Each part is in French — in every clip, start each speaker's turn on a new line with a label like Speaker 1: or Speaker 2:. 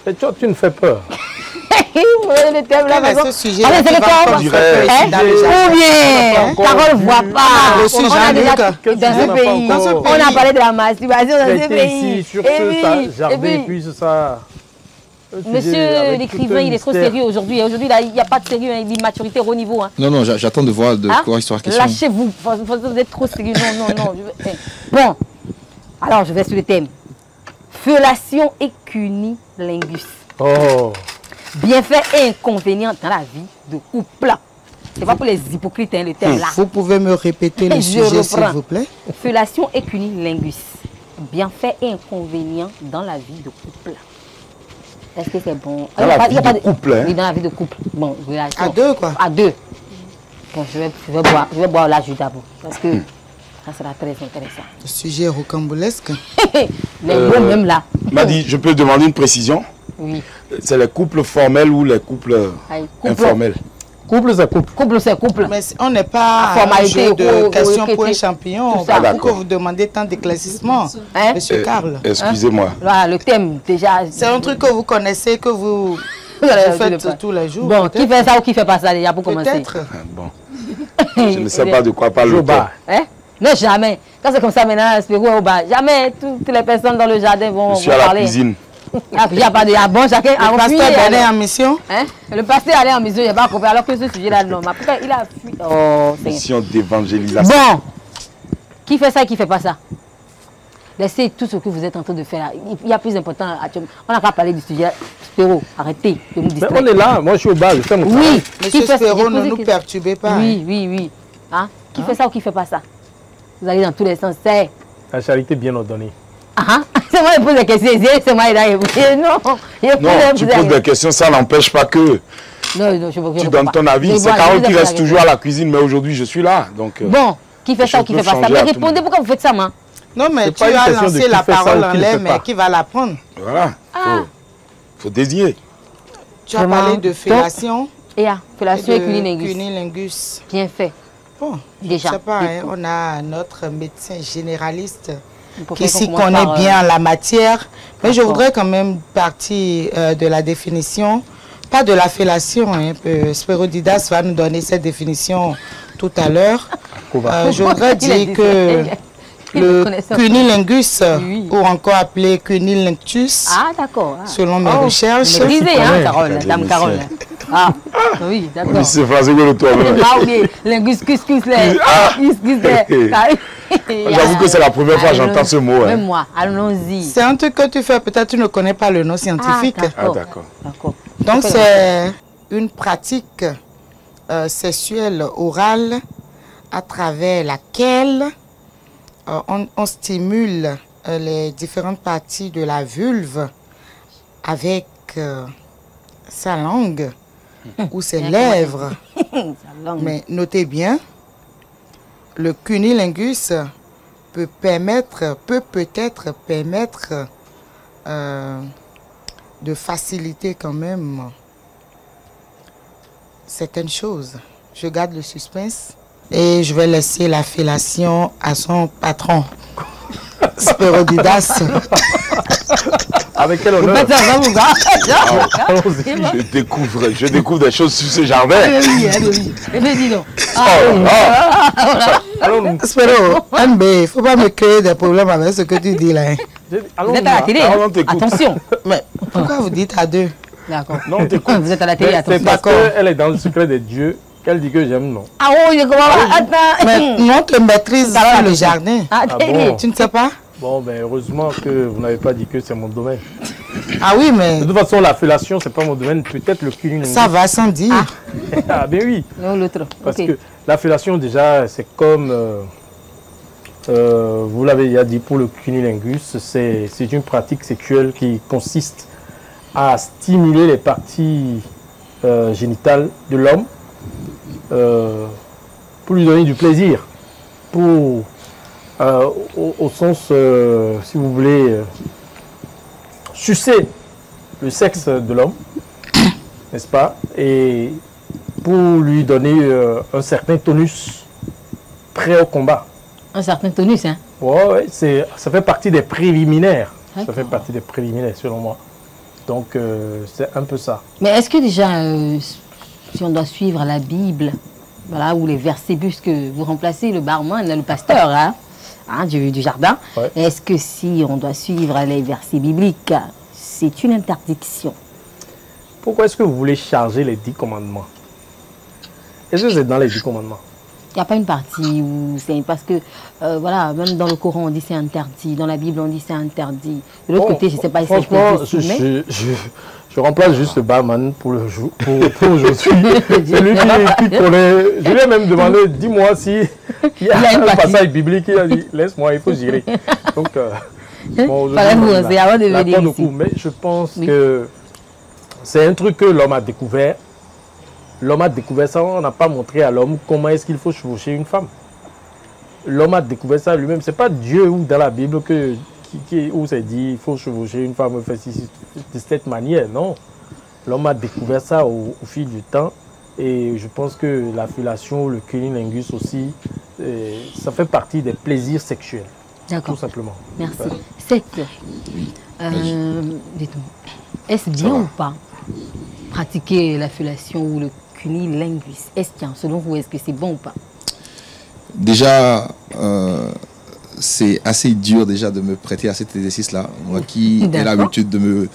Speaker 1: Et toi, tu me fais peur.
Speaker 2: Le thème là,
Speaker 3: ce sujet
Speaker 2: ou bien Carole ne voit pas. On a déjà dans ce pays. On a parlé de la masturbation dans ce pays.
Speaker 1: Sur ce jardin, et puis ça.
Speaker 2: Monsieur l'écrivain, il est trop sérieux aujourd'hui. Aujourd'hui, il n'y a pas de sérieux, il dit maturité au niveau. Hein.
Speaker 4: Non, j'attends de voir de quoi histoire question.
Speaker 2: Lâchez-vous, vous êtes trop sérieux. Non. Bon, alors je vais sur le thème. Fellation et cunilingus.
Speaker 1: Oh.
Speaker 2: Bienfaits et inconvénients dans la vie de couple. C'est pas pour les hypocrites, hein, le thème là.
Speaker 3: Vous pouvez me répéter le sujet, s'il vous plaît?
Speaker 2: Fellation et cunilingus. Bienfaits et inconvénients dans la vie de couple. Est-ce que c'est bon?
Speaker 5: Dans la vie de couple, hein?
Speaker 2: Oui, dans la vie de couple. Bon, relation.
Speaker 3: À deux, quoi?
Speaker 2: À deux. Bon, je vais boire la jus d'abord. Parce que ça sera très intéressant.
Speaker 3: Le sujet rocambolesque.
Speaker 2: Les mots même là.
Speaker 5: M'a dit, je peux demander une précision?
Speaker 2: Oui.
Speaker 5: C'est les couples formels ou les couples informels?
Speaker 1: Couple, c'est couple.
Speaker 2: Couple, c'est couple.
Speaker 3: Mais on n'est pas à un jeu de questions pour un champion. Pourquoi vous demandez tant d'éclaircissements, hein? Monsieur Karl?
Speaker 5: Excusez-moi.
Speaker 2: Voilà, le thème, déjà.
Speaker 3: C'est un truc que vous connaissez, que vous faites tous les jours.
Speaker 2: Bon, qui fait ça ou qui fait pas ça déjà pour commencer?
Speaker 3: Peut-être.
Speaker 5: Bon. Je ne sais pas de quoi parle le thème.
Speaker 2: Hein? Non, jamais. Quand c'est comme ça maintenant, Spirou est au bar. Jamais toutes les personnes dans le jardin vont parler.
Speaker 5: Je suis à la cuisine.
Speaker 2: Il n'y a pas de bon, chacun a
Speaker 3: le pasteur allait en mission.
Speaker 2: Hein? Le pasteur allait en mission, il n'a pas compris. Alors que ce sujet-là, non. Mais après, il a fui. Oh,
Speaker 5: mission d'évangélisation.
Speaker 2: Bon. Qui fait ça et qui ne fait pas ça? Laissez tout ce que vous êtes en train de faire là. Il y a plus important actuellement. On n'a qu'à parler du sujet. Spéro, arrêtez de nous distraire.
Speaker 1: Mais on est là, moi je suis au bar, je fais mon travail.
Speaker 2: Oui.
Speaker 3: Monsieur Spéro, ne nous perturbez pas.
Speaker 2: Oui. Hein? Qui fait ça ou qui ne fait pas ça? Vous allez dans tous les sens. C'est
Speaker 1: la charité bien ordonnée.
Speaker 2: C'est moi qui pose des questions, c'est moi qui ai répondu. Non,
Speaker 5: tu poses des questions, ça n'empêche pas que tu donnes ton avis. C'est Carole qui reste toujours à la cuisine, mais aujourd'hui je suis là. Donc,
Speaker 2: bon, qui fait ça ou qui fait pas ça? Mais répondez, pourquoi vous faites ça, man?
Speaker 3: Non, mais tu as lancé la parole en l'air, mais qui va la prendre?
Speaker 5: Voilà, faut désigner.
Speaker 3: Tu as parlé de fellation.
Speaker 2: Fellation et
Speaker 3: cunilingus.
Speaker 2: Bien fait.
Speaker 3: Bon,
Speaker 2: déjà.
Speaker 3: Je sais pas, hein, on a notre médecin généraliste qui s'y connaît bien la matière. Mais je voudrais quand même partir de la définition, pas de la fellation. Hein, Spérodidas va nous donner cette définition tout à l'heure. Je voudrais dire que le cunilingus, ou encore appelé cunilinctus, selon mes recherches.
Speaker 2: Brisé, hein, Carole, Dame Carole. Ah, oui, d'accord.
Speaker 5: C'est français que le toit.
Speaker 2: Ah oui, lingus,
Speaker 5: J'avoue que c'est la première fois que j'entends ce mot.
Speaker 2: Même moi, allons-y.
Speaker 3: C'est un truc que tu fais, peut-être tu ne connais pas le nom scientifique.
Speaker 5: Ah, d'accord.
Speaker 3: Donc c'est une pratique sexuelle orale à travers laquelle on stimule les différentes parties de la vulve avec sa langue ou ses lèvres. Mais notez bien, le cunilingus peut peut-être permettre de faciliter quand même certaines choses. Je garde le suspense et je vais laisser la fellation à son patron, Spérodidas.
Speaker 1: Avec quel honneur?
Speaker 5: Je découvre des choses sur ce jardin.
Speaker 3: Spéro, MB, il ne faut pas me créer des problèmes avec ce que tu dis là.
Speaker 2: Vous êtes à la télé, attention.
Speaker 3: Mais pourquoi vous dites à deux?
Speaker 2: D'accord. Non, vous êtes à la télé, attention.
Speaker 1: C'est parce qu'elle est dans le secret de Dieu qu'elle dit que j'aime, non.
Speaker 2: Ah oui, attends.
Speaker 3: Mais non, tu maîtrises dans le jardin.
Speaker 1: Bon.
Speaker 3: Tu ne sais pas?
Speaker 1: Bon, ben heureusement que vous n'avez pas dit que c'est mon domaine.
Speaker 3: Ah oui, mais...
Speaker 1: De toute façon, la fellation, c'est pas mon domaine. Peut-être le cunilingus.
Speaker 3: Ça va sans dire.
Speaker 1: Ah ben oui.
Speaker 2: Non, l'autre.
Speaker 1: Parce que la fellation, déjà, c'est comme... vous l'avez déjà dit, pour le cunilingus, c'est une pratique sexuelle qui consiste à stimuler les parties génitales de l'homme pour lui donner du plaisir, pour, au sens, si vous voulez, sucer le sexe de l'homme, n'est-ce pas, et pour lui donner un certain tonus prêt au combat.
Speaker 2: Un certain tonus, hein?
Speaker 1: Ouais, ça fait partie des préliminaires. Ça fait partie des préliminaires, selon moi. Donc, c'est un peu ça.
Speaker 2: Mais est-ce que déjà, si on doit suivre la Bible, voilà, ou les versets, puisque vous remplacez le barman, le pasteur du jardin, ouais. Est-ce que si on doit suivre les versets bibliques, c'est une interdiction?
Speaker 1: Pourquoi est-ce que vous voulez charger les 10 commandements? Est-ce que c'est dans les 10 commandements?
Speaker 2: Il n'y a pas une partie où c'est... Parce que, voilà, même dans le Coran, on dit c'est interdit. Dans la Bible, on dit c'est interdit. De l'autre côté, je ne sais pas si c'est
Speaker 1: interdit. Je remplace juste le barman pour aujourd'hui. C'est lui qui connaît. Je lui ai même demandé, dis-moi si il y a un passage biblique. Il a dit, laisse-moi, il faut gérer. Donc, bon, aujourd'hui, mais je pense que c'est un truc que l'homme a découvert. L'homme a découvert ça, on n'a pas montré à l'homme comment est-ce qu'il faut chevaucher une femme. L'homme a découvert ça lui-même. Ce n'est pas Dieu ou dans la Bible où c'est dit il faut chevaucher une femme de cette manière. Non. L'homme a découvert ça au fil du temps. Et je pense que la fellation, le cunnilingus aussi, ça fait partie des plaisirs sexuels.
Speaker 2: D'accord.
Speaker 1: Tout simplement.
Speaker 2: Merci. Seth, est-ce bien ou pas pratiquer la fellation ou le cunnilingus? Est-ce que, selon vous, est-ce que c'est bon ou pas?
Speaker 4: Déjà, c'est assez dur déjà de me prêter à cet exercice-là. Moi qui ai l'habitude de me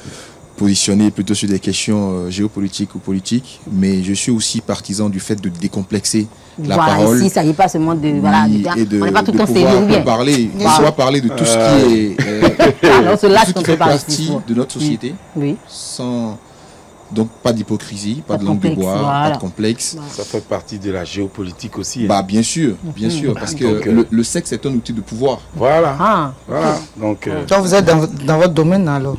Speaker 4: positionner plutôt sur des questions géopolitiques ou politiques, mais je suis aussi partisan du fait de décomplexer la parole.
Speaker 2: Ici, ça n'est pas seulement de... Voilà,
Speaker 4: et de,
Speaker 2: on n'est pas tout le temps
Speaker 4: sérieux bien. Parler de tout ce qui est... tout ce qui fait partie de notre société, sans... Donc, pas d'hypocrisie, pas de langue de bois, pas de complexe.
Speaker 5: Ça fait partie de la géopolitique aussi.
Speaker 4: Bah, bien sûr, parce que le sexe est un outil de pouvoir.
Speaker 5: Voilà. Voilà. Donc,
Speaker 3: vous êtes dans votre domaine, alors.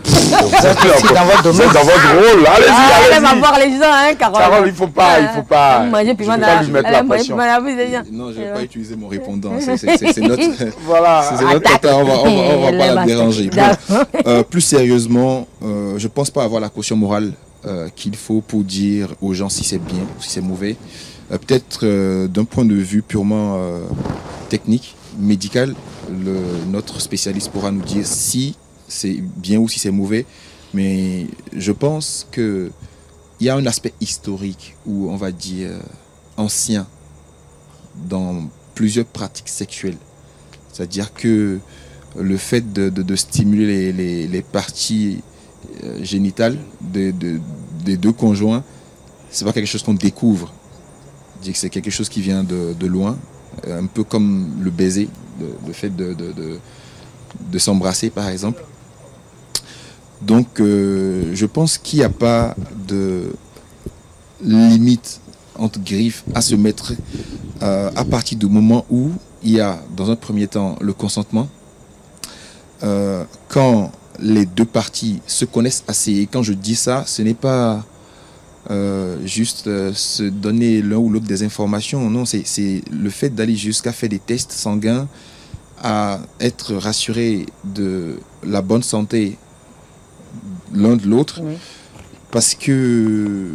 Speaker 5: Vous êtes dans votre domaine. C'est dans votre rôle. Allez-y.
Speaker 2: Elle va voir les gens, hein, Carole.
Speaker 5: Carole, il ne faut pas. Je ne vais pas lui mettre la pression.
Speaker 4: Non, je ne vais pas utiliser mon répondant. C'est notre...
Speaker 5: Voilà.
Speaker 4: C'est notre temps, on va pas la déranger. Plus sérieusement, je ne pense pas avoir la caution morale qu'il faut pour dire aux gens si c'est bien ou si c'est mauvais. Peut-être d'un point de vue purement technique, médical, notre spécialiste pourra nous dire si c'est bien ou si c'est mauvais, mais je pense qu'il y a un aspect historique ou on va dire ancien dans plusieurs pratiques sexuelles. C'est-à-dire que le fait de stimuler les parties génitales des deux conjoints, c'est pas quelque chose qu'on découvre. C'est quelque chose qui vient de loin, un peu comme le baiser, le fait de s'embrasser par exemple. Donc, je pense qu'il n'y a pas de limite entre griffes à se mettre à partir du moment où il y a, dans un premier temps, le consentement. Quand les deux parties se connaissent assez, et quand je dis ça, ce n'est pas juste se donner l'un ou l'autre des informations. Non, c'est le fait d'aller jusqu'à faire des tests sanguins, à être rassuré de la bonne santé l'un de l'autre, parce que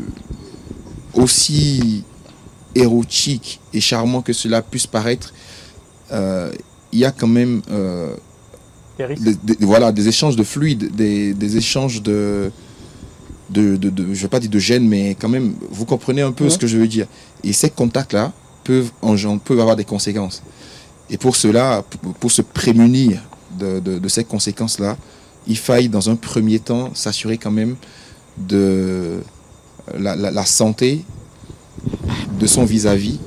Speaker 4: aussi érotique et charmant que cela puisse paraître, il y a quand même des échanges de fluides, des échanges de je ne vais pas dire de gènes, mais quand même, vous comprenez un peu ce que je veux dire. Et ces contacts-là peuvent avoir des conséquences. Et pour cela, pour se prémunir de ces conséquences-là, il faille dans un premier temps s'assurer quand même de la santé de son vis-à-vis.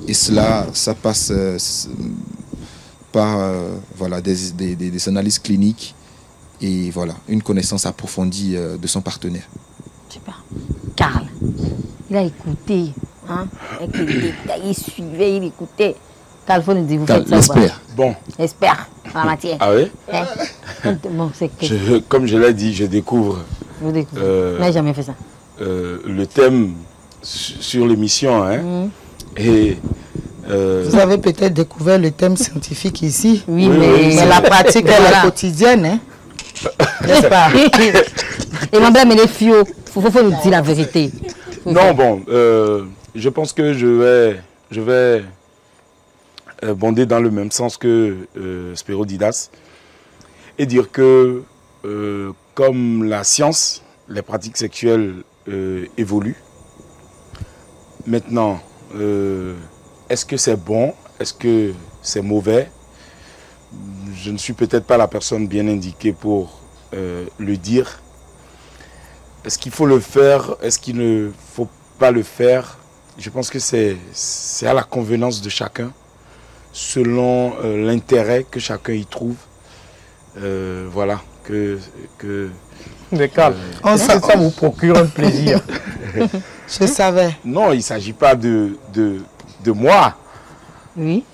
Speaker 4: Et cela, ça passe par des analyses cliniques et voilà, une connaissance approfondie de son partenaire.
Speaker 2: Super. Karl, il a écouté, hein, avec les détails, il suivait, il écoutait. Karl, faut nous dire, vous faites ça.
Speaker 4: Expert.
Speaker 5: Bon.
Speaker 2: Expert en la matière.
Speaker 5: Ah oui?
Speaker 2: Bon,
Speaker 5: comme je l'ai dit, je découvre.
Speaker 2: Vous découvrez. Je n'ai jamais fait ça.
Speaker 5: Le thème sur l'émission, hein. Et
Speaker 3: vous avez peut-être découvert le thème scientifique ici.
Speaker 2: Oui, mais
Speaker 3: la pratique est la quotidienne, hein. N'est-ce pas?
Speaker 2: Et l'emblème, il est fio. Il faut nous dire la vérité.
Speaker 5: Non, bon, je pense que je vais bonder dans le même sens que Spéro Didas et dire que comme la science, les pratiques sexuelles évoluent. Maintenant, est-ce que c'est bon? Est-ce que c'est mauvais? Je ne suis peut-être pas la personne bien indiquée pour le dire. Est-ce qu'il faut le faire? Est-ce qu'il ne faut pas le faire? Je pense que c'est à la convenance de chacun, selon l'intérêt que chacun y trouve. Voilà,
Speaker 1: Mais Carl, ça vous procure un plaisir.
Speaker 3: Je savais.
Speaker 5: Non, il ne s'agit pas de moi.
Speaker 2: Oui.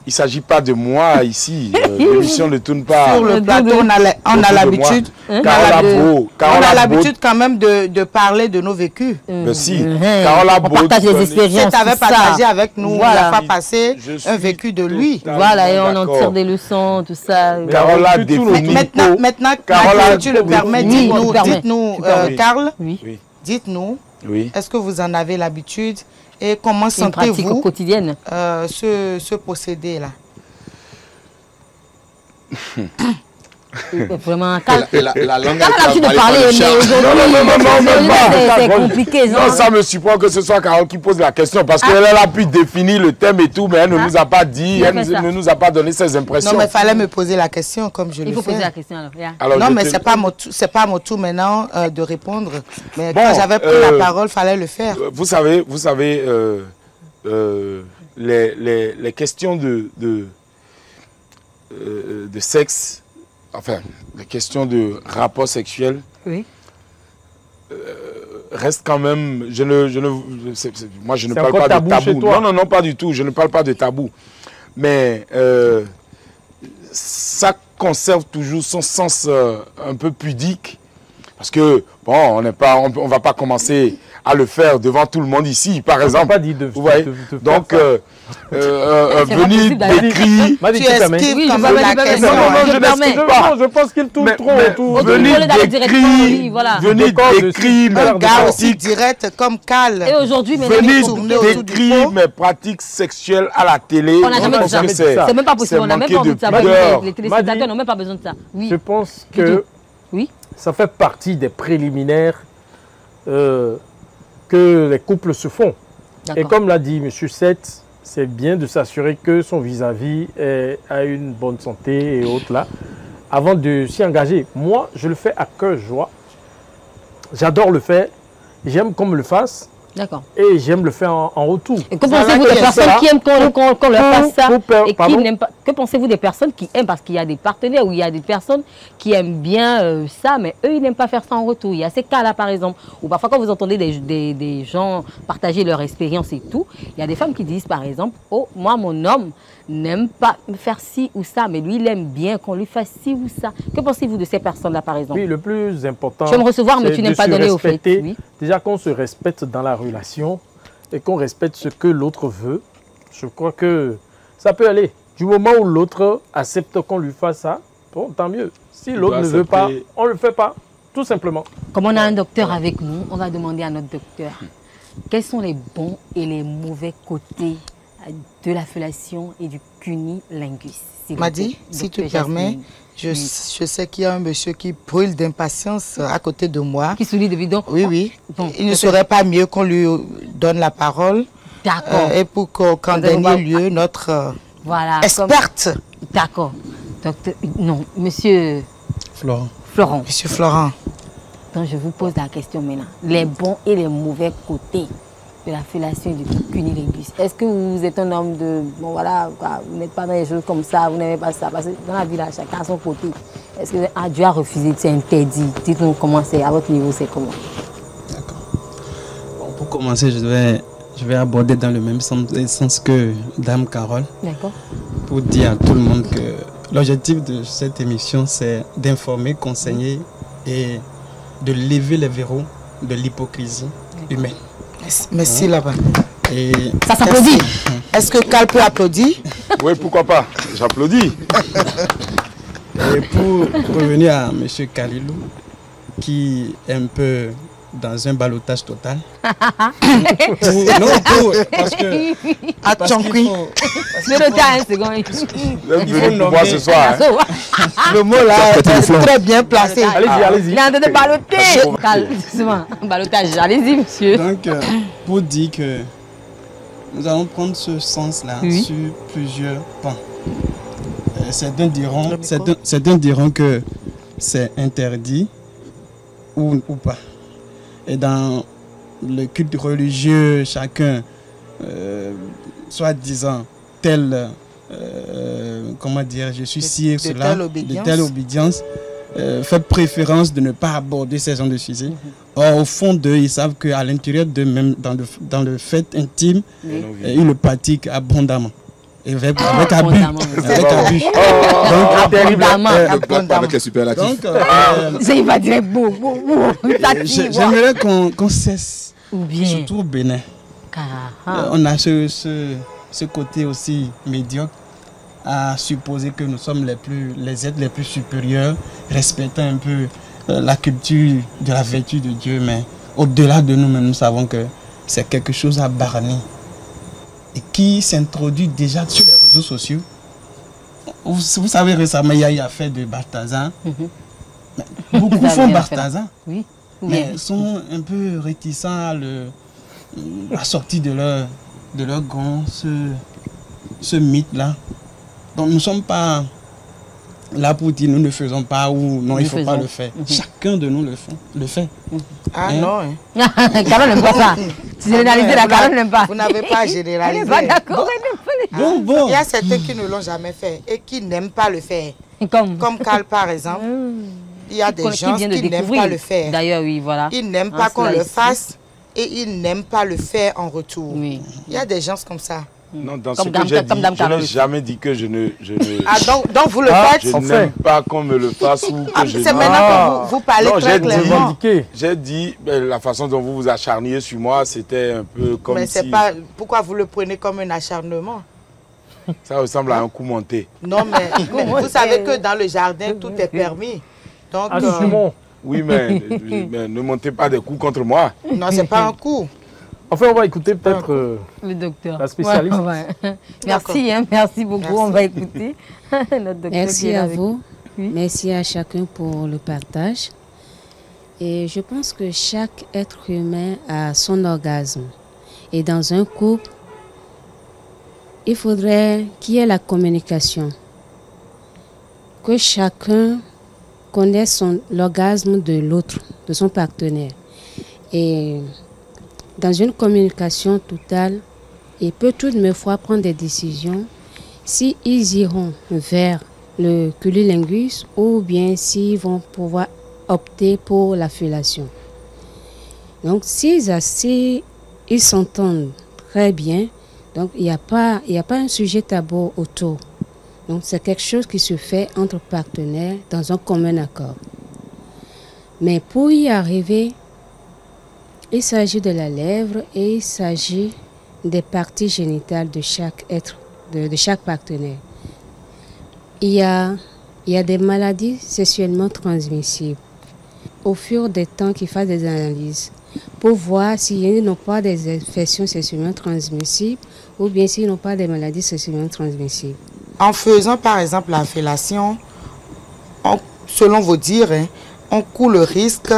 Speaker 5: Il ne s'agit pas de moi ici. L'émission ne tourne pas.
Speaker 3: Sur le plateau, on a l'habitude. On a l'habitude quand même de parler de nos vécus.
Speaker 5: Mais si. Carola Beau.
Speaker 2: On partage les expériences.
Speaker 3: Tu avais partagé avec nous, voilà. On n'a pas passé un vécu de lui.
Speaker 2: Voilà, et on en tire des leçons, tout ça.
Speaker 5: Carola définit.
Speaker 3: Maintenant, Carola, tu le permets, dites-nous, Carl, dites-nous, est-ce que vous en avez l'habitude? Et comment sentez-vous
Speaker 2: quotidienne
Speaker 3: ce procédé-là?
Speaker 2: Vraiment,
Speaker 4: la langue
Speaker 2: de parler, c'est compliqué.
Speaker 5: Non, ça me surprend que ce soit Carole qui pose la question parce qu'elle a pu définir le thème et tout, mais elle ne nous a pas dit, elle ne nous a pas donné ses impressions.
Speaker 3: Non, mais il fallait me poser la question comme je le fais.
Speaker 2: Il faut poser la question
Speaker 3: alors. Non, mais ce n'est pas mon tour maintenant de répondre. Mais quand j'avais pris la parole, il fallait le faire.
Speaker 5: Vous savez, les questions de sexe, enfin, les questions de rapport sexuel restent quand même... moi, je ne parle pas de tabou. Non, pas du tout. Je ne parle pas de tabou. Mais ça conserve toujours son sens un peu pudique. Parce que, bon, on ne va pas commencer à le faire devant tout le monde ici, par exemple.
Speaker 1: Pas dit de,
Speaker 5: vous voyez. Donc, venir décrire...
Speaker 3: Tu esquives comme la question.
Speaker 1: Non, je pense qu'il tourne trop.
Speaker 5: Venir décrire
Speaker 3: un gars aussi direct comme Carl.
Speaker 2: Et aujourd'hui,
Speaker 5: venir décrire mes pratiques sexuelles à la télé.
Speaker 2: On n'a jamais dit ça. C'est même pas possible. On n'a même pas envie de ça. Les téléspectateurs n'ont même pas besoin de ça.
Speaker 1: Je pense que ça fait partie des préliminaires que les couples se font. Et comme l'a dit M. Seth, c'est bien de s'assurer que son vis-à-vis a une bonne santé et autres là, avant de s'y engager. Moi, je le fais à cœur joie. J'adore le faire. J'aime qu'on me le fasse.
Speaker 2: D'accord.
Speaker 1: Et j'aime le faire en retour.
Speaker 2: Et que pensez-vous des personnes qui aiment qu'on leur fasse ça et qui n'aiment pas? Que pensez-vous des personnes qui aiment? Parce qu'il y a des partenaires où il y a des personnes qui aiment bien ça, mais eux, ils n'aiment pas faire ça en retour. Il y a ces cas-là, par exemple, où parfois quand vous entendez des gens partager leur expérience et tout, il y a des femmes qui disent, par exemple, « Oh, moi, mon homme n'aime pas me faire ci ou ça, mais lui, il aime bien qu'on lui fasse ci ou ça. » Que pensez-vous de ces personnes-là, par exemple?
Speaker 1: Oui, le plus important,
Speaker 2: je vais me recevoir, mais tu n'aimes pas donner au fait. Oui.
Speaker 1: Déjà qu'on se respecte dans la relation et qu'on respecte ce que l'autre veut, je crois que ça peut aller. Du moment où l'autre accepte qu'on lui fasse ça, bon, tant mieux. Si l'autre ne veut pas, on ne le fait pas, tout simplement.
Speaker 2: Comme on a un docteur avec nous, on va demander à notre docteur quels sont les bons et les mauvais côtés de la fellation et du cunilingus.
Speaker 3: Madi, si tu permets, je sais qu'il y a un monsieur qui brûle d'impatience à côté de moi.
Speaker 2: Qui sourit de bidon.
Speaker 3: Oui. Bon, il ne serait pas mieux qu'on lui donne la parole.
Speaker 2: D'accord.
Speaker 3: Et pour qu'en dernier lieu, notre experte.
Speaker 2: D'accord. Docteur, non, monsieur... Florent.
Speaker 3: Monsieur Florent.
Speaker 2: Donc je vous pose la question maintenant. Les bons et les mauvais côtés de la fellation et du cunilingus. Est-ce que vous êtes un homme de... Bon voilà, quoi, vous n'êtes pas dans les choses comme ça, vous n'aimez pas ça. Parce que dans la vie, là, chacun a son côté. Est-ce que Dieu a refusé, c'est interdit? Dites-nous comment c'est, à votre niveau, c'est comment?
Speaker 6: D'accord. Bon, pour commencer, je vais aborder dans le même sens que Dame Carole.
Speaker 2: D'accord.
Speaker 6: Pour dire à tout le monde que l'objectif de cette émission, c'est d'informer, conseiller et de lever les verrous de l'hypocrisie humaine.
Speaker 3: Merci là-bas.
Speaker 6: Et
Speaker 2: ça s'applaudit.
Speaker 3: Est-ce que Carl peut applaudir?
Speaker 5: Oui, pourquoi pas. J'applaudis.
Speaker 6: Et pour revenir à M. Kalilou, qui est un peu dans un ballottage total. Parce que...
Speaker 5: Il faut nommer ce soir.
Speaker 3: Le mot là est très bien placé.
Speaker 1: Allez-y, allez-y.
Speaker 2: Il est en train de balloter. Doucement, ballottage. Allez-y, monsieur.
Speaker 6: Donc, pour dire que nous allons prendre ce sens-là sur plusieurs pans. Certains diront que c'est interdit ou pas. Et dans le culte religieux, chacun, soit disant tel, comment dire, je suis ci et cela, de telle obédience, fait préférence de ne pas aborder ces genres de sujets. Or, au fond d'eux, ils savent qu'à l'intérieur d'eux-mêmes, dans le fait intime, ils le pratiquent abondamment. Avec abus.
Speaker 2: Donc,
Speaker 4: avec les superlatifs.
Speaker 2: Donc, il va dire beau.
Speaker 6: J'aimerais qu'on cesse. Surtout au Bénin. On a ce côté aussi médiocre à supposer que nous sommes les êtres les plus supérieurs, respectant un peu la culture de la vertu de Dieu. Mais au-delà de nous-mêmes, nous savons que c'est quelque chose à barrer. Et qui s'introduit déjà sur les réseaux sociaux. Vous savez, récemment, il y a eu affaire de Balthazar. Beaucoup font Balthazar, mais sont un peu réticents à la sortie de leur grand, ce mythe-là. Donc nous ne sommes pas là pour dire nous ne faisons pas ou non, il ne faut pas le faire. Chacun de nous le fait.
Speaker 3: Ah non.
Speaker 2: Carole n'aime pas ça. Tu généralises la Carole n'aime pas.
Speaker 3: Vous n'avez pas généralisé.
Speaker 2: Elle n'est pas d'accord.
Speaker 3: Il y a certains qui ne l'ont jamais fait et qui n'aiment pas le faire. Comme Carl par exemple. Il y a des gens qui n'aiment pas le faire.
Speaker 2: D'ailleurs, oui, voilà.
Speaker 3: Ils n'aiment pas qu'on le fasse et ils n'aiment pas le faire en retour. Il y a des gens comme ça.
Speaker 5: Non, dans ce que j'ai dit, je n'ai jamais dit que je ne...
Speaker 3: Ah, donc vous le faites?
Speaker 5: Je n'aime pas qu'on me le fasse ou que je...
Speaker 3: C'est maintenant que vous parlez très clairement.
Speaker 5: J'ai dit, la façon dont vous vous acharniez sur moi, c'était un peu comme
Speaker 3: mais c'est pas... Pourquoi vous le prenez comme un acharnement?
Speaker 5: Ça ressemble à un coup monté.
Speaker 3: Non, mais vous savez que dans le jardin, tout est permis. Donc,
Speaker 5: oui, mais ne montez pas des coups contre moi.
Speaker 3: Non, c'est pas un coup.
Speaker 1: Enfin, on va écouter peut-être
Speaker 2: le docteur.
Speaker 1: La spécialiste.
Speaker 2: Merci, merci beaucoup. Merci. On va écouter notre docteur.
Speaker 7: Merci à vous. Oui. Merci à chacun pour le partage. Et je pense que chaque être humain a son orgasme. Et dans un couple, il faudrait qu'il y ait la communication. Que chacun connaisse l'orgasme de l'autre, de son partenaire. Et dans une communication totale, il peut tout de même prendre des décisions si ils iront vers le cunnilingus ou bien s'ils vont pouvoir opter pour la fellation. Donc, s'ils s'entendent très bien, donc il n'y a pas un sujet tabou autour. Donc, c'est quelque chose qui se fait entre partenaires dans un commun accord. Mais pour y arriver, il s'agit de la lèvre et il s'agit des parties génitales de chaque être, de chaque partenaire. Il y a des maladies sexuellement transmissibles. Au fur des temps qu'ils fassent des analyses pour voir s'ils n'ont pas des infections sexuellement transmissibles ou bien s'ils n'ont pas des maladies sexuellement transmissibles.
Speaker 3: En faisant par exemple la fellation, selon vos dires, on court le risque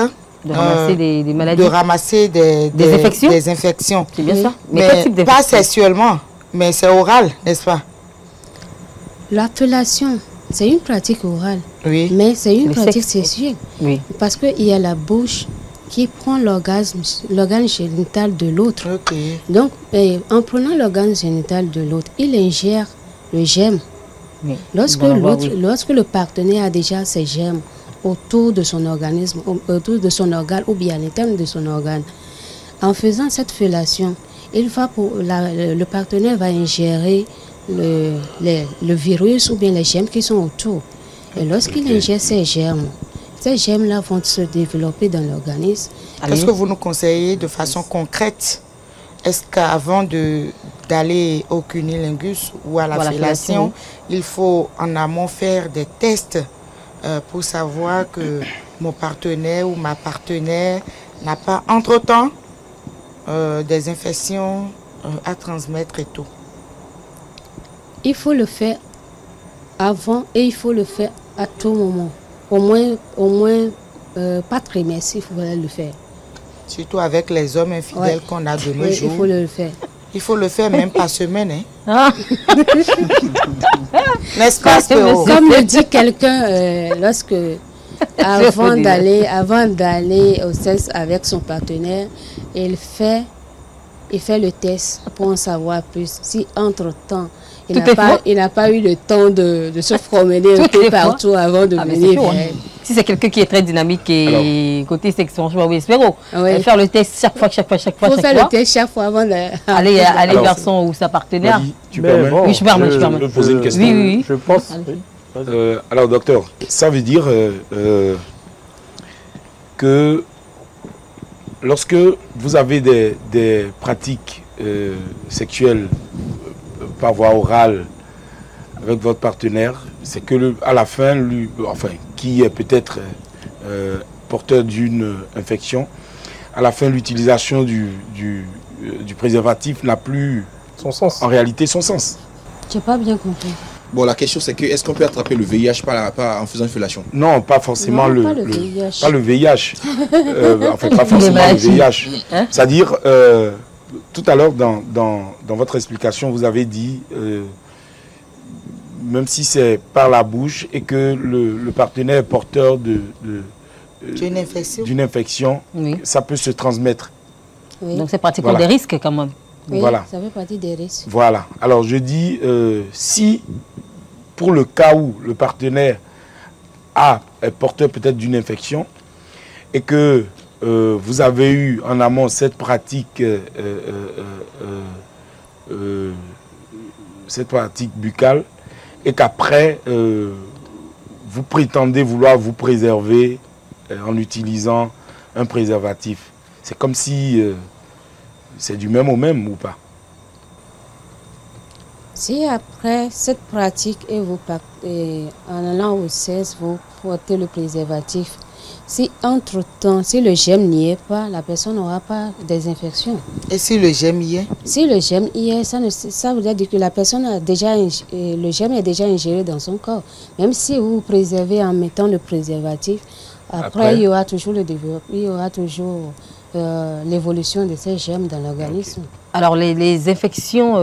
Speaker 2: de ramasser des maladies,
Speaker 3: de ramasser des infections.
Speaker 2: C'est bien ça.
Speaker 3: Mais pas sexuellement, mais c'est oral, n'est-ce pas?
Speaker 7: La fellation, c'est une pratique orale, mais c'est une pratique sexuelle.
Speaker 2: Oui.
Speaker 7: Parce qu'il y a la bouche qui prend l'organe génital de l'autre. Donc, en prenant l'organe génital de l'autre, il ingère le germe.
Speaker 2: Oui.
Speaker 7: Lorsque le partenaire a déjà ses germes autour de son organisme, autour de son organe ou bien à l'intérieur de son organe, en faisant cette fellation, le partenaire va ingérer le virus ou bien les germes qui sont autour. Et lorsqu'il ingère ces germes-là vont se développer dans l'organisme.
Speaker 3: Qu'est-ce que vous nous conseillez de façon concrète? Est-ce qu'avant d'aller au cunnilingus ou à la fellation, il faut en amont faire des tests pour savoir que mon partenaire ou ma partenaire n'a pas entre-temps des infections à transmettre et tout.
Speaker 7: Il faut le faire avant et il faut le faire à tout moment. Au moins pas trimestre, il faut le faire.
Speaker 3: Surtout avec les hommes infidèles qu'on a de nos jours.
Speaker 7: Il faut le faire.
Speaker 3: Il faut le faire même par semaine. Hein? N'est-ce pas,
Speaker 7: comme le dit quelqu'un, lorsque avant d'aller au sexe avec son partenaire, il fait le test pour en savoir plus. Si entre-temps, il n'a pas eu le temps de se promener un peu partout avant de venir.
Speaker 2: Si c'est quelqu'un qui est très dynamique et côté section, oui, espérons. Faire le test chaque fois.
Speaker 7: Il faut faire le test chaque fois avant
Speaker 2: d'aller vers son ou sa partenaire.
Speaker 5: Tu permets?
Speaker 2: Oui, je permets.
Speaker 5: Je peux poser une question.
Speaker 2: Oui.
Speaker 1: Je pense.
Speaker 5: Alors, docteur, ça veut dire que lorsque vous avez des pratiques sexuelles par voie orale avec votre partenaire, c'est que à la fin, qui est peut-être porteur d'une infection, à la fin, l'utilisation du préservatif n'a plus
Speaker 1: son sens.
Speaker 5: En réalité, son sens.
Speaker 7: Je n'ai pas bien compris.
Speaker 4: Bon, la question c'est que est-ce qu'on peut attraper le VIH en faisant une fellation?
Speaker 5: Non, pas forcément
Speaker 7: pas
Speaker 5: le VIH. Pas le VIH. Pas forcément le VIH. C'est-à-dire, tout à l'heure, dans votre explication, vous avez dit, même si c'est par la bouche et que le partenaire est porteur d'une infection, ça peut se transmettre.
Speaker 2: Oui. Donc c'est pratiquement des risques quand même.
Speaker 7: Oui,
Speaker 5: voilà.
Speaker 7: Ça fait partie des risques.
Speaker 5: Voilà. Alors je dis, si pour le cas où le partenaire est porteur peut-être d'une infection et que vous avez eu en amont cette pratique buccale et qu'après vous prétendez vouloir vous préserver en utilisant un préservatif, c'est comme si c'est du même au même ou pas?
Speaker 7: Si après cette pratique et en allant au sexe, vous portez le préservatif, si entre-temps, si le germe n'y est pas, la personne n'aura pas des infections.
Speaker 3: Et si le germe y est?
Speaker 7: Si le germe y est, ça veut dire que la personne le germe est déjà ingéré dans son corps. Même si vous préservez en mettant le préservatif, après il y aura toujours le développement, il y aura toujours l'évolution de ces germes dans l'organisme.
Speaker 2: Okay. Alors les infections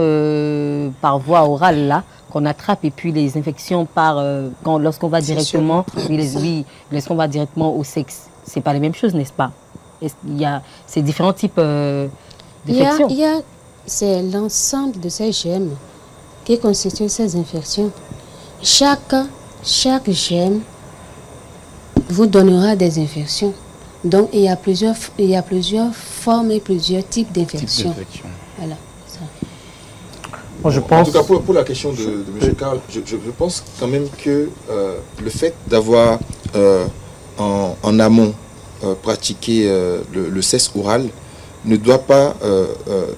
Speaker 2: par voie orale là qu'on attrape et puis les infections lorsqu'on va directement lorsqu'on va directement au sexe, c'est pas les mêmes choses, n'est-ce pas? Il y a ces différents types d'infections.
Speaker 7: C'est l'ensemble de ces germes qui constituent ces infections. Chaque germe vous donnera des infections. Donc, il y a plusieurs formes et plusieurs types d'infections. Voilà. Ça.
Speaker 1: Moi, je pense...
Speaker 4: En tout cas, pour la question de M. Karl, je pense quand même que le fait d'avoir en amont pratiqué le sexe oral ne doit pas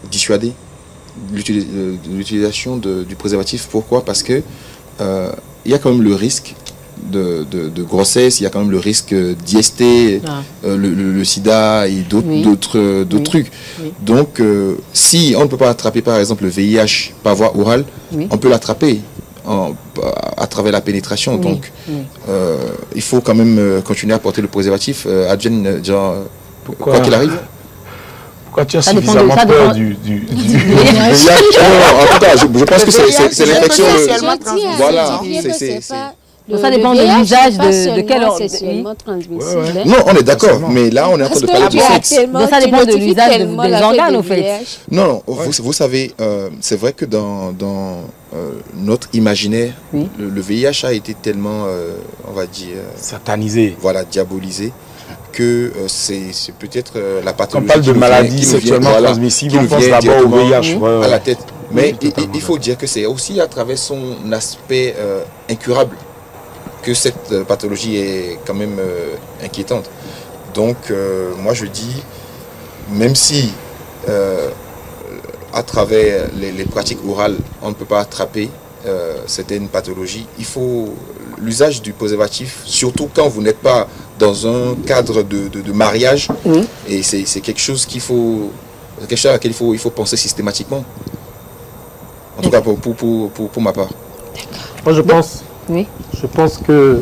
Speaker 4: dissuader l'utilisation du préservatif. Pourquoi? Parce que il y a quand même le risque de grossesse, il y a quand même le risque d'IST, le sida et d'autres trucs. Oui. Donc, si on ne peut pas attraper par exemple le VIH par voie orale, on peut l'attraper à travers la pénétration. Donc, il faut quand même continuer à porter le préservatif. Adjane, quoi qu'il arrive.
Speaker 5: Pourquoi tu as suffisamment peur du VIH?
Speaker 4: En tout cas, je pense que c'est l'infection. Voilà,
Speaker 2: ça dépend de l'usage de quel
Speaker 7: organe.
Speaker 4: Non, on est d'accord, mais là, on est en train de parler du sexe.
Speaker 2: Donc ça dépend de l'usage des organes, au fait.
Speaker 4: Non, vous savez, c'est vrai que dans notre imaginaire, le VIH a été tellement, on va dire...
Speaker 5: satanisé.
Speaker 4: Voilà, diabolisé, que c'est peut-être la pathologie...
Speaker 5: On parle de maladies sexuellement transmissibles, on pense d'abord au VIH.
Speaker 4: À la tête. Mais il faut dire que c'est aussi à travers son aspect incurable que cette pathologie est quand même inquiétante. Donc, moi je dis, même si à travers les pratiques orales, on ne peut pas attraper certaines pathologies, il faut l'usage du préservatif, surtout quand vous n'êtes pas dans un cadre de mariage. Et c'est quelque chose à laquelle il faut penser systématiquement. En tout cas pour ma part.
Speaker 1: Moi je pense que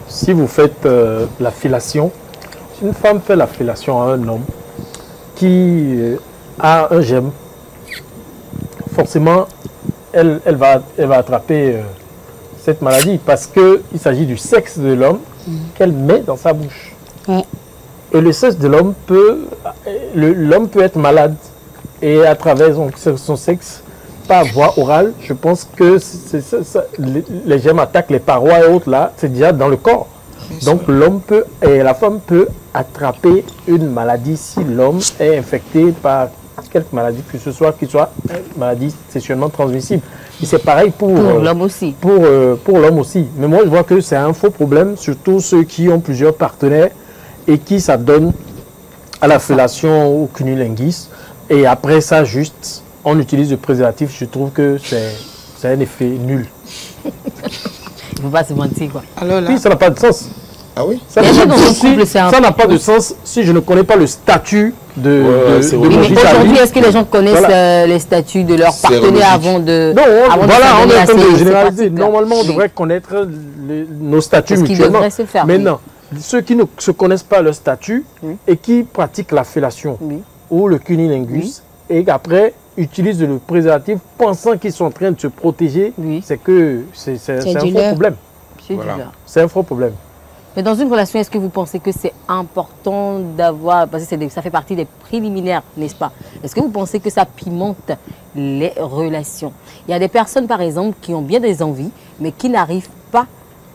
Speaker 1: si vous faites la fellation, si une femme fait la fellation à un homme qui a un germe, forcément elle va attraper cette maladie parce qu'il s'agit du sexe de l'homme qu'elle met dans sa bouche. Et le sexe de l'homme l'homme peut être malade et à travers son sexe, par voie orale, je pense que les germes attaquent les parois et autres là, c'est déjà dans le corps. Donc l'homme et la femme peut attraper une maladie si l'homme est infecté par quelque maladie que ce soit, qu'il soit une maladie sexuellement transmissible. Et c'est pareil pour
Speaker 2: l'homme aussi.
Speaker 1: Pour l'homme aussi. Mais moi je vois que c'est un faux problème, surtout ceux qui ont plusieurs partenaires et qui s'adonnent à la fellation au cunnilingus. Et après ça, juste, on utilise le préservatif. Je trouve que c'est un effet nul.
Speaker 2: Il ne faut pas se mentir, quoi.
Speaker 3: Alors là...
Speaker 1: Oui, ça n'a pas de sens.
Speaker 4: Ah oui?
Speaker 1: Ça n'a pas de sens si je ne connais pas le statut de
Speaker 2: mais aujourd'hui, est-ce que les gens connaissent les statuts de leurs partenaires avant de...
Speaker 1: Non, voilà, on est en train de généraliser. Normalement, on devrait connaître nos statuts mutuellement. Mais non, ceux qui ne se connaissent pas leur statut et qui pratiquent la fellation ou le cunnilingus et après utilisent le préservatif pensant qu'ils sont en train de se protéger, c'est un faux problème. C'est un faux problème.
Speaker 2: Mais dans une relation, est-ce que vous pensez que c'est important d'avoir, parce que ça fait partie des préliminaires, n'est-ce pas? Est-ce que vous pensez que ça pimente les relations? Il y a des personnes, par exemple, qui ont bien des envies, mais qui n'arrivent pas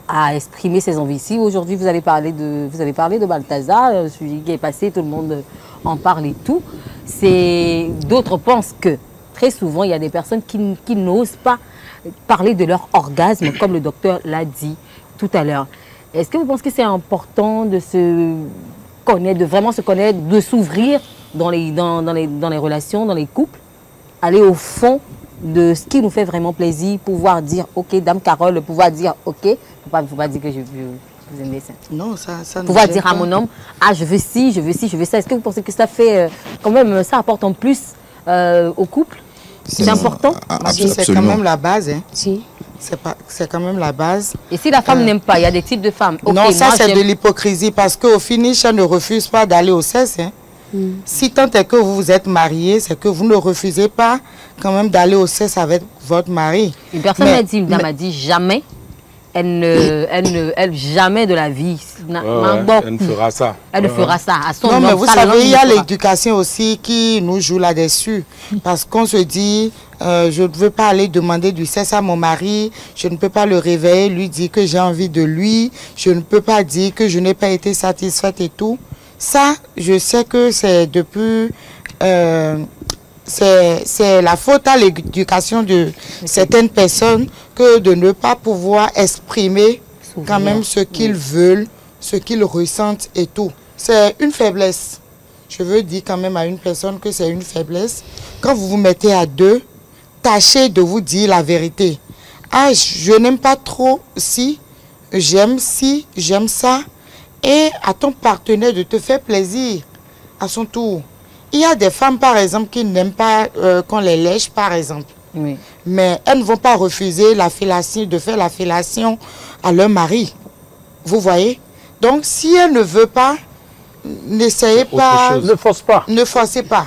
Speaker 2: à exprimer ces envies. Si aujourd'hui vous avez parlé de Balthazar, celui qui est passé, tout le monde en parle et tout, d'autres pensent que très souvent, il y a des personnes qui n'osent pas parler de leur orgasme, comme le docteur l'a dit tout à l'heure. Est-ce que vous pensez que c'est important de se connaître, de vraiment se connaître, de s'ouvrir dans les relations, dans les couples, aller au fond de ce qui nous fait vraiment plaisir, pouvoir dire, ok, Dame Carole, pouvoir dire, ok, il ne faut pas dire que vous aimez ça.
Speaker 3: Non, ça
Speaker 2: pouvoir dire à mon homme, ah, je veux ci, je veux ci, je veux ça. Est-ce que vous pensez que ça fait, quand même, ça apporte en plus au couple? C'est important?
Speaker 3: C'est quand même la base, hein.
Speaker 2: Si.
Speaker 3: C'est quand même la base.
Speaker 2: Et si la femme n'aime pas, il y a des types de femmes. Okay,
Speaker 3: non, ça c'est de l'hypocrisie parce qu'au finish, elle ne refuse pas d'aller au sexe. Hein. Si tant est que vous êtes marié, c'est que vous ne refusez pas quand même d'aller au sexe avec votre mari.
Speaker 2: Une personne m'a dit, une dame m'a dit jamais. Elle jamais de la vie.
Speaker 5: Elle ne fera ça.
Speaker 2: Elle ne fera ça. À son
Speaker 3: non, mais vous savez, il y a l'éducation aussi qui nous joue là-dessus. Parce qu'on se dit, je ne veux pas aller demander du sexe à mon mari, je ne peux pas le réveiller, lui dire que j'ai envie de lui, je ne peux pas dire que je n'ai pas été satisfaite et tout. Ça, je sais que c'est depuis... c'est la faute à l'éducation de certaines personnes que de ne pas pouvoir exprimer quand même ce qu'ils veulent, ce qu'ils ressentent et tout. C'est une faiblesse. Je veux dire quand même à une personne que c'est une faiblesse. Quand vous vous mettez à deux, tâchez de vous dire la vérité. Ah, je n'aime pas trop si, j'aime ça. Et à ton partenaire de te faire plaisir à son tour. Il y a des femmes, par exemple, qui n'aiment pas qu'on les lèche, par exemple.
Speaker 2: Oui.
Speaker 3: Mais elles ne vont pas refuser de faire la fellation à leur mari. Vous voyez? Donc, si elle ne veut pas, n'essayez pas.
Speaker 1: Ne force pas.
Speaker 3: Ne forcez pas.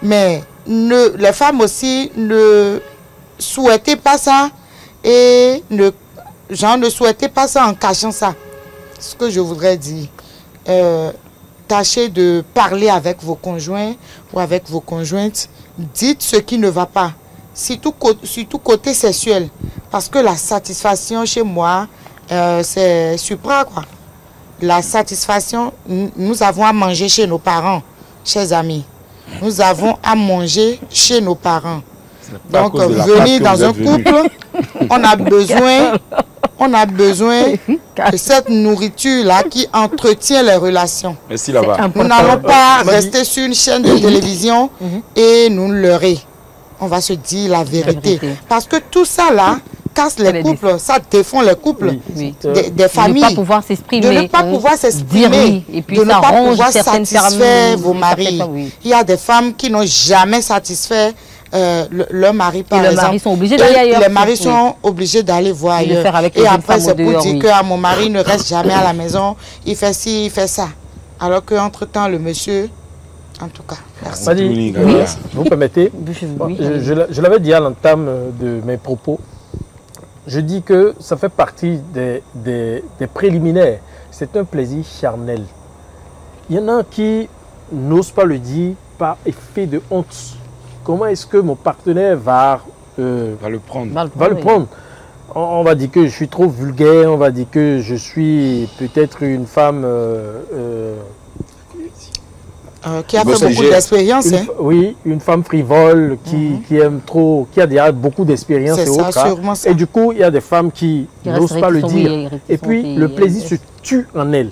Speaker 3: Mais les femmes aussi ne souhaitez pas ça et ne souhaitez pas ça en cachant ça. C'est ce que je voudrais dire. Tâchez de parler avec vos conjoints ou avec vos conjointes. Dites ce qui ne va pas. Surtout côté sexuel. Parce que la satisfaction chez moi, c'est supra, quoi. La satisfaction, nous avons à manger chez nos parents, chers amis. Nous avons à manger chez nos parents. Donc, venir dans un couple, on a besoin de cette nourriture-là qui entretient les relations.
Speaker 5: Merci là-bas.
Speaker 3: Nous n'allons pas rester sur une chaîne de télévision et nous leurrer. On va se dire la vérité. Parce que tout ça là, casse les couples, ça défend les couples, des familles.
Speaker 2: De ne pas pouvoir s'exprimer.
Speaker 3: De ne pas pouvoir s'exprimer,
Speaker 2: et puis
Speaker 3: de ne
Speaker 2: ça
Speaker 3: pas
Speaker 2: ronge
Speaker 3: pouvoir
Speaker 2: certaines
Speaker 3: satisfaire vos maris. Il y a des femmes qui n'ont jamais satisfait leur mari, par exemple.
Speaker 2: Les maris sont obligés d'aller ailleurs.
Speaker 3: Les maris sont obligés d'aller voir ailleurs. Et après, c'est pour dire que mon mari ne reste jamais à la maison, il fait ci, il fait ça. Alors qu'entre-temps, le monsieur... En tout cas, merci.
Speaker 1: Oui. Vous permettez, je l'avais dit à l'entame de mes propos, je dis que ça fait partie des préliminaires. C'est un plaisir charnel. Il y en a qui n'osent pas le dire par effet de honte. Comment est-ce que mon partenaire va
Speaker 5: le prendre?
Speaker 1: Va le prendre. On va dire que je suis trop vulgaire, on va dire que je suis peut-être une femme...
Speaker 3: qui a fait beaucoup d'expérience.
Speaker 1: Oui, une femme frivole qui aime trop, qui a déjà beaucoup d'expérience et autres. Et du coup, il y a des femmes qui n'osent pas le dire. Et puis, le plaisir se tue en elle.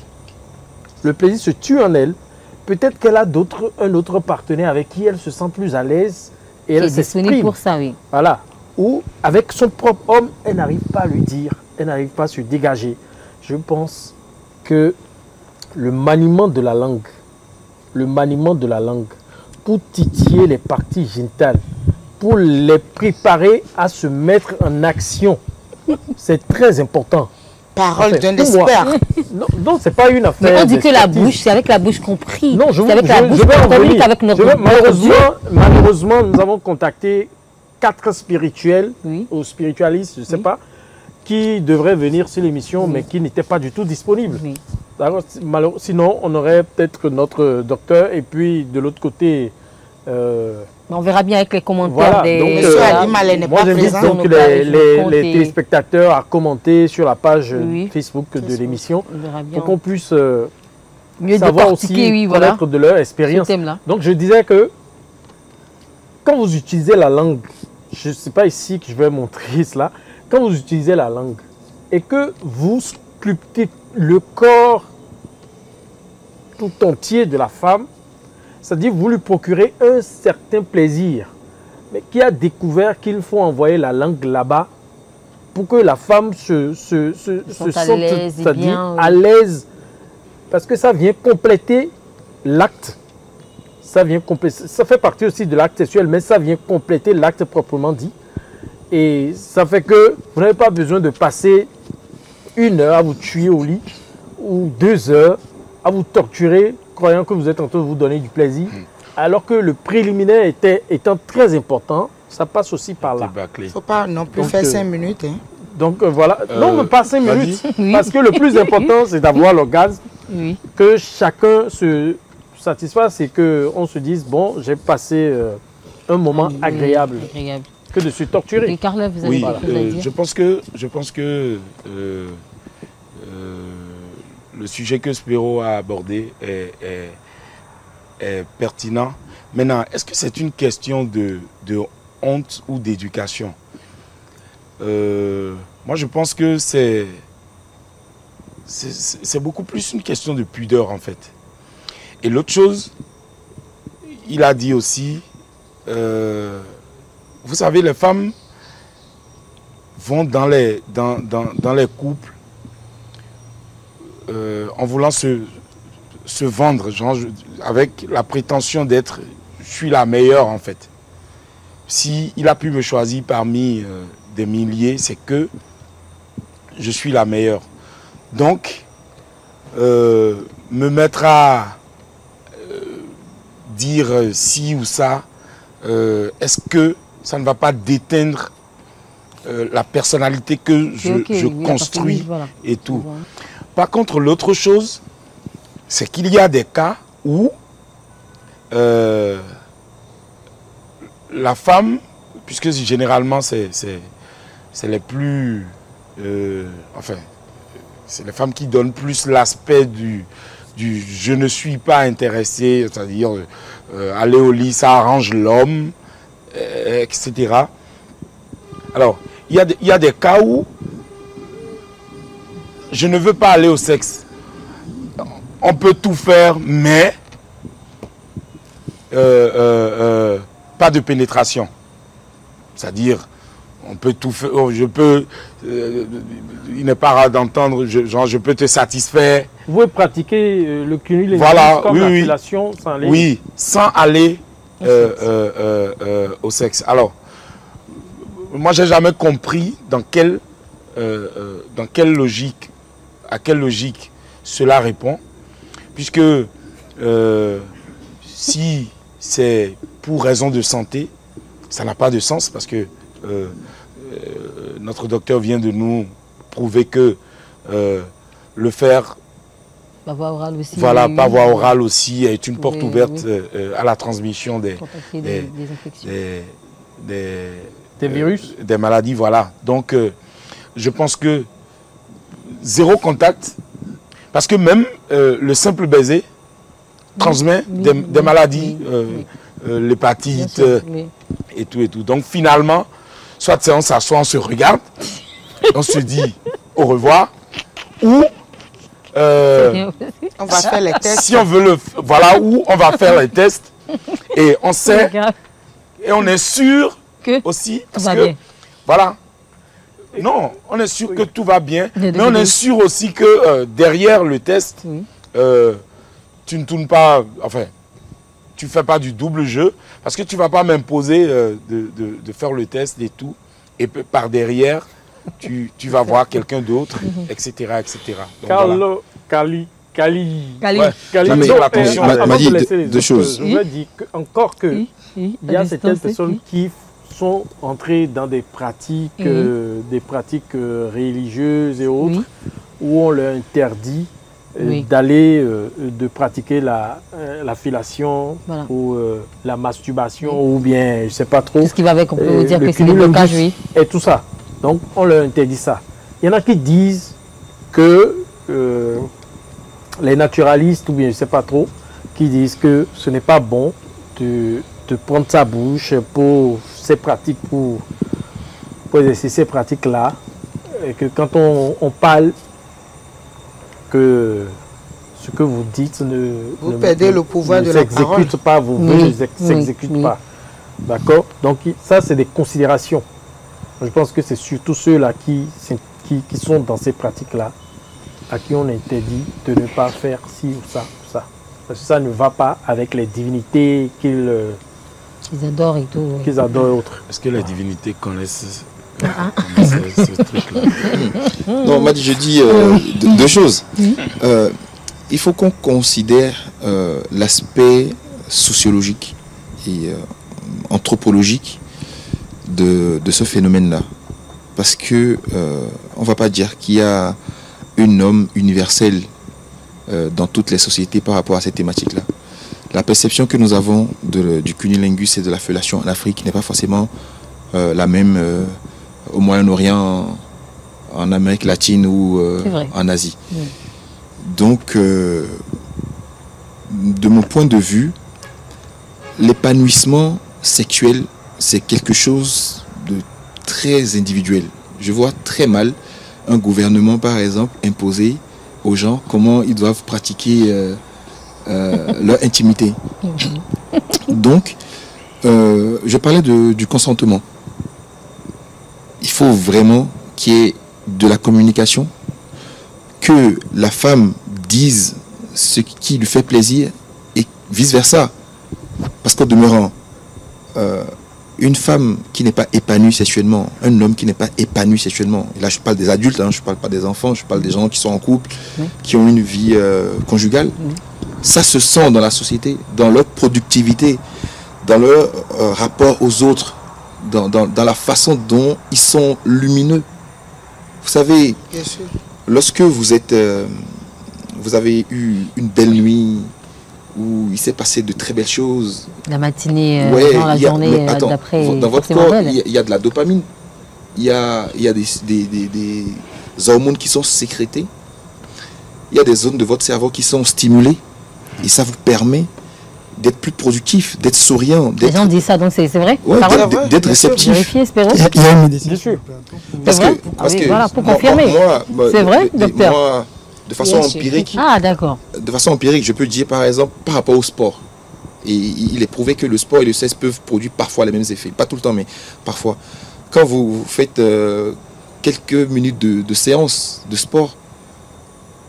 Speaker 1: Le plaisir se tue en elle. Peut-être qu'elle a un autre partenaire avec qui elle se sent plus à l'aise et elle s'exprime.
Speaker 2: Pour ça, oui.
Speaker 1: Voilà. Ou avec son propre homme, elle n'arrive pas à le dire. Elle n'arrive pas à se dégager. Je pense que le maniement de la langue, pour titiller les parties génitales, pour les préparer à se mettre en action, c'est très important.
Speaker 3: Parole d'un expert.
Speaker 1: Non, c'est pas une affaire.
Speaker 2: Mais on dit que la bouche, c'est avec la bouche compris.
Speaker 1: Non,
Speaker 2: c'est avec la bouche qu'on communique avec notre
Speaker 1: malheureusement, nous avons contacté 4 spirituels ou spiritualistes, je ne sais pas, qui devraient venir sur l'émission, mais qui n'étaient pas du tout disponibles. Oui. Sinon, on aurait peut-être notre docteur et puis de l'autre côté...
Speaker 2: on verra bien avec les commentaires
Speaker 1: des... Donc, moi, j'invite donc les téléspectateurs à commenter sur la page Facebook de l'émission pour qu'on puisse
Speaker 2: mieux
Speaker 1: savoir aussi connaître de leur expérience. Donc, je disais que quand vous utilisez la langue, je ne sais pas ici que je vais montrer cela, quand vous utilisez la langue et que vous sculptez le corps tout entier de la femme, c'est-à-dire vous lui procurez un certain plaisir, mais qui a découvert qu'il faut envoyer la langue là-bas pour que la femme se sente à l'aise, parce que ça vient compléter l'acte. Ça fait partie aussi de l'acte sexuel, mais ça vient compléter l'acte proprement dit. Et ça fait que vous n'avez pas besoin de passer 1 heure à vous tuer au lit ou 2 heures à vous torturer, croyant que vous êtes en train de vous donner du plaisir. Alors que le préliminaire étant très important, ça passe aussi par là.
Speaker 3: Il ne faut pas non plus faire 5 minutes. Hein.
Speaker 1: Donc voilà, non, mais pas 5 minutes. Parce que le plus important, c'est d'avoir l'orgasme. Que chacun se satisfasse et qu'on se dise, bon, j'ai passé un moment agréable. Que de se torturer.
Speaker 2: Et Carla, vous avez
Speaker 5: quelque chose à dire? Je pense que le sujet que Spiro a abordé est pertinent. Maintenant, est-ce que c'est une question de honte ou d'éducation? Moi, je pense que c'est beaucoup plus une question de pudeur, en fait. Et l'autre chose, il a dit aussi... vous savez, les femmes vont dans les couples en voulant se vendre, genre, avec la prétention d'être « je suis la meilleure » en fait. S'il a pu me choisir parmi des milliers, c'est que je suis la meilleure. Donc, me mettre à dire ci ou ça, est-ce que ça ne va pas déteindre la personnalité que je construis et tout. Par contre, l'autre chose, c'est qu'il y a des cas où la femme, puisque généralement c'est les plus... enfin, c'est les femmes qui donnent plus l'aspect du je ne suis pas intéressé, c'est-à-dire aller au lit, ça arrange l'homme, etc. Alors, il y a des cas où je ne veux pas aller au sexe. On peut tout faire, mais pas de pénétration. C'est-à-dire, On peut tout faire, je peux, il n'est pas rare d'entendre, genre je peux te satisfaire.
Speaker 1: Vous pouvez pratiquer le cunnilingus
Speaker 5: voilà,
Speaker 1: comme la fellation sans aller...
Speaker 5: Oui, sans aller au sexe. Alors, moi j'ai jamais compris dans quelle logique, à quelle logique cela répond, puisque si c'est pour raison de santé, ça n'a pas de sens parce que notre docteur vient de nous prouver que le faire
Speaker 2: par voie orale aussi,
Speaker 5: par voie orale aussi est une porte ouverte à la transmission des
Speaker 2: infections.
Speaker 5: Des virus, des maladies, voilà. Donc, je pense que zéro contact, parce que même le simple baiser transmet des maladies, l'hépatite et tout. Donc, finalement, soit on s'assoit, on se regarde, on se dit au revoir, ou
Speaker 3: on va faire les tests.
Speaker 5: Si on veut voilà, où on va faire les tests et on sait et on est sûr que aussi parce que bien. Voilà. Non, on est sûr que tout va bien, mais on est sûr aussi que derrière le test, tu ne tournes pas, enfin, tu fais pas du double jeu parce que tu vas pas m'imposer de faire le test et tout et par derrière tu vas voir quelqu'un d'autre, etc. Donc,
Speaker 1: Carlo, Cali.
Speaker 4: m'a dit deux choses.
Speaker 1: Je me dis encore que il y a certaines personnes qui sont entrées dans des pratiques, religieuses et autres, où on leur interdit d'aller, de pratiquer la fellation ou la masturbation ou bien, je sais pas trop.
Speaker 2: Ce qui va avec, on peut dire que c'est des blocages,
Speaker 1: et tout ça. Donc, on leur interdit ça. Il y en a qui disent que les naturalistes, ou bien je ne sais pas trop, qui disent que ce n'est pas bon de prendre sa bouche pour ces pratiques, pour exercer ces pratiques-là. Et que quand on parle, que ce que vous dites
Speaker 3: vous perdez le pouvoir de la parole.
Speaker 1: S'exécute pas, vos vœux ne s'exécutent pas. D'accord? Donc, ça, c'est des considérations. Je pense que c'est surtout ceux-là qui sont dans ces pratiques-là, à qui on interdit de ne pas faire ci ou ça, ou ça. Parce que ça ne va pas avec les divinités qu'ils
Speaker 2: adorent et tout.
Speaker 1: Qu'ils adorent et autres.
Speaker 5: Est-ce que les divinités connaissent ce truc-là?
Speaker 4: Non, moi je dis deux choses. Il faut qu'on considère l'aspect sociologique et anthropologique de ce phénomène-là. Parce que on ne va pas dire qu'il y a une norme universelle dans toutes les sociétés par rapport à cette thématique-là. La perception que nous avons du cunnilingus et de la fellation en Afrique n'est pas forcément la même au Moyen-Orient, en Amérique latine ou en Asie. Donc, de mon point de vue, l'épanouissement sexuel, c'est quelque chose de très individuel. Je vois très mal un gouvernement, par exemple, imposer aux gens comment ils doivent pratiquer leur intimité. Donc, je parlais du consentement. Il faut vraiment qu'il y ait de la communication, que la femme dise ce qui lui fait plaisir et vice-versa. Parce qu'au demeurant, une femme qui n'est pas épanouie sexuellement, un homme qui n'est pas épanoui sexuellement, et là je parle des adultes, je ne parle pas des enfants, je parle des gens qui sont en couple, qui ont une vie conjugale, ça se sent dans la société, dans leur productivité, dans leur rapport aux autres, dans la façon dont ils sont lumineux. Vous savez, lorsque vous avez eu une belle nuit, où il s'est passé de très belles choses.
Speaker 2: La matinée, dans la journée d'après.
Speaker 4: Dans votre corps, il y a de la dopamine. Il y a des hormones qui sont sécrétées. Il y a des zones de votre cerveau qui sont stimulées. Et ça vous permet d'être plus productif, d'être souriant.
Speaker 2: Les gens disent ça, donc c'est vrai?
Speaker 4: D'être réceptif.
Speaker 2: Vérifier, Spéro.
Speaker 6: Il y a une médecine.
Speaker 4: Parce que
Speaker 2: voilà, pour confirmer. C'est vrai, docteur?
Speaker 4: Moi, de façon empirique.
Speaker 2: Ah, d'accord.
Speaker 4: De façon empirique, je peux dire par exemple par rapport au sport. Et il est prouvé que le sport et le sexe peuvent produire parfois les mêmes effets. Pas tout le temps, mais parfois. quand vous faites quelques minutes de séance de sport,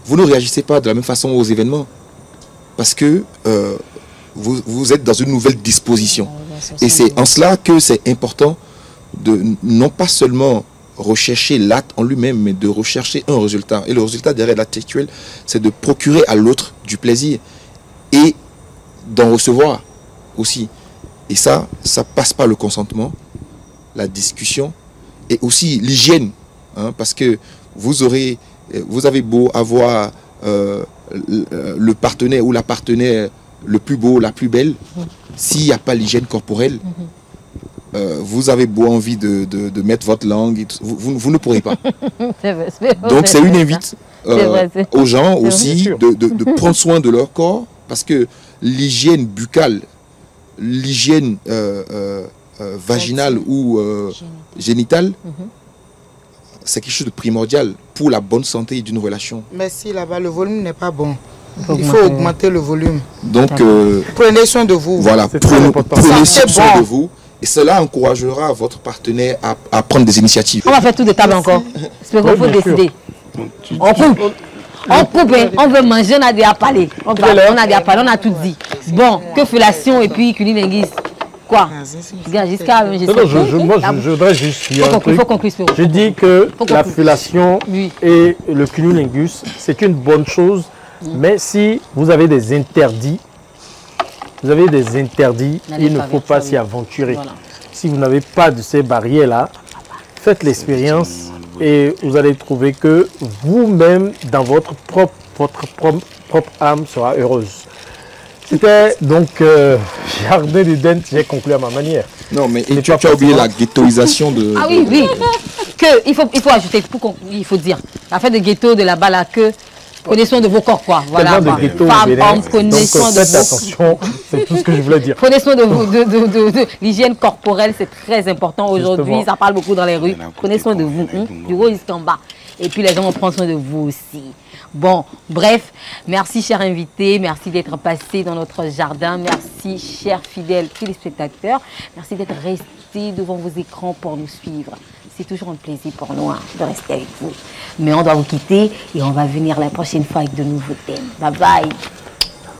Speaker 4: vous ne réagissez pas de la même façon aux événements. Parce que vous êtes dans une nouvelle disposition. Et c'est en cela que c'est important de non pas seulement rechercher l'acte en lui-même, mais de rechercher un résultat. Et le résultat derrière l'acte sexuel, c'est de procurer à l'autre du plaisir et d'en recevoir aussi. Et ça passe par le consentement, la discussion et aussi l'hygiène. Hein, parce que vous avez beau avoir le partenaire ou la partenaire le plus beau, la plus belle, s'il n'y a pas l'hygiène corporelle, vous avez beau envie de mettre votre langue, vous ne pourrez pas. Donc c'est une invite aux gens aussi de prendre soin de leur corps, parce que l'hygiène buccale, l'hygiène vaginale ou génitale, c'est quelque chose de primordial pour la bonne santé d'une relation.
Speaker 3: Mais si là-bas le volume n'est pas bon, il faut augmenter le volume.
Speaker 4: Donc
Speaker 3: prenez soin de vous.
Speaker 4: Voilà, prenez soin de vous. Et cela encouragera votre partenaire à prendre des initiatives.
Speaker 2: On va faire tout de table encore. C'est qu'il faut décider. On coupe. On coupe, on veut manger, on a déjà parlé. On a déjà parlé, on a tout dit. Bon, que fellation et puis cunilingus. Quoi?
Speaker 1: Je voudrais juste dire un truc. Je dis que la fellation et le cunilingus, c'est une bonne chose. Mais si vous avez des interdits, il ne faut pas s'y aventurer. Voilà. Si vous n'avez pas de ces barrières-là, faites l'expérience et vous allez trouver que vous-même, dans votre propre âme sera heureuse. C'était donc Jardin d'Éden, j'ai conclu à ma manière.
Speaker 4: Non, mais tu as oublié la ghettoisation de...
Speaker 2: Ah oui, oui. Il faut ajouter, il faut dire, la fête de ghetto de là-bas, là, que... Prenez soin de vos corps, quoi. Voilà. Femmes, hommes, prenez soin de vos...
Speaker 1: attention, c'est tout ce que je voulais dire.
Speaker 2: Prenez soin de vous, de l'hygiène corporelle, c'est très important aujourd'hui. Ça parle beaucoup dans les rues. Prenez soin de vous, du haut jusqu'en bas. Et puis les gens vont prendre soin de vous aussi. Bon, bref, merci chers invités, merci d'être passés dans notre jardin. Merci chers fidèles téléspectateurs. Merci d'être restés devant vos écrans pour nous suivre. C'est toujours un plaisir pour nous de rester avec vous. Mais on doit vous quitter et on va venir la prochaine fois avec de nouveaux thèmes. Bye bye.